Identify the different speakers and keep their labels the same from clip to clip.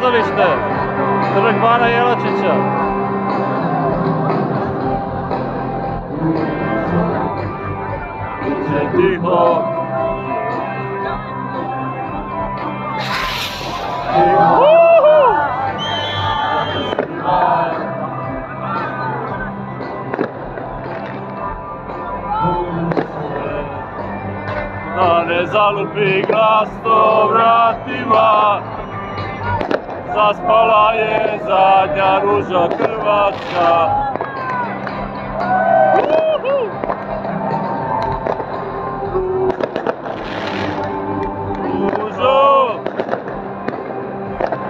Speaker 1: kazalište, Trg Bana Jelačića. Tiho. Da ne zalupi glasno vratima, zaspala je zadnja ruža Hrvatska. Ružo,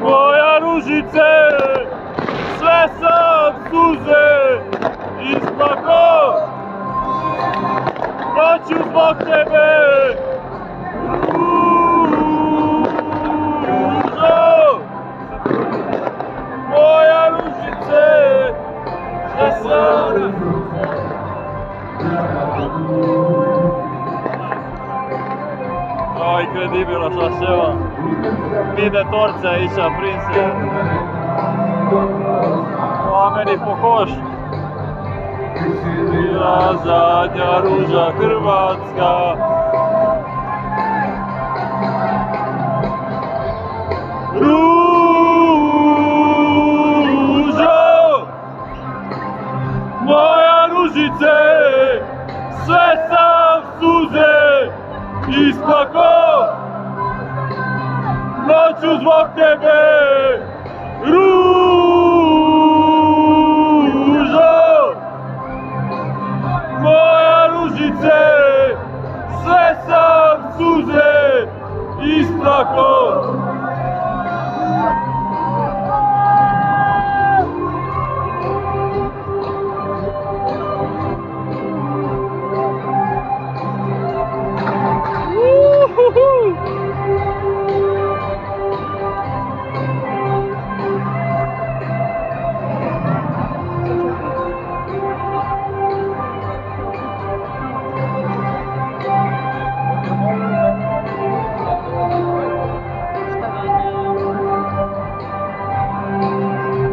Speaker 1: moja ružice, sve sam suze isplako, noću zbog tebe. Ružo, moja ružice, sve sam to incredibile așa ceva. Mii de torțe aici aprinse. Oamenii focoși. Bila zadnja ruža Hrvatska. Ružo, moja ružice, sve sam suze isplako, noću zbog tebe. Ružo, moja ružice, sve sam suze isplako.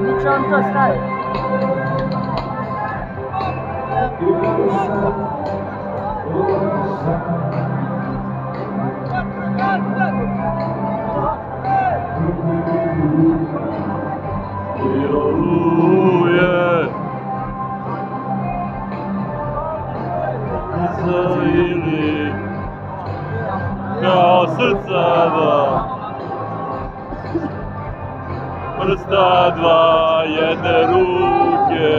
Speaker 2: Gdje će on to staviti?
Speaker 1: Oluje zaili kao srca dva, prsta dva jedne ruke.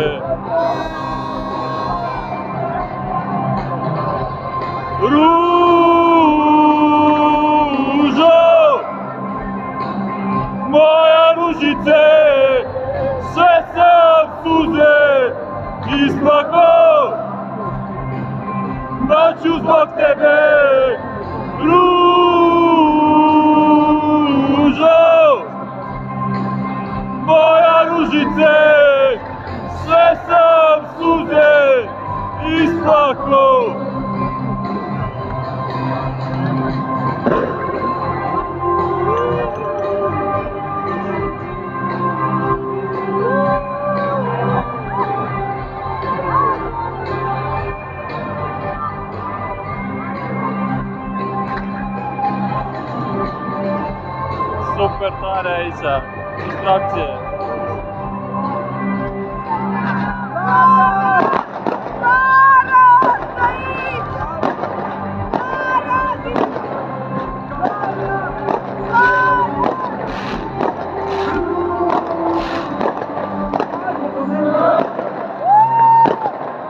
Speaker 1: Ružo, moja ružice, sve sam suze isplako, noću zbog tebe. Ružo, moja ružice, sve sam suze isplako. Super tare aici, distracție.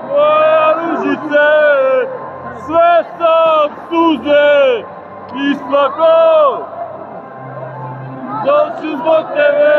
Speaker 1: Moja ružice, sve sam suze isplako, noću zbog tebe.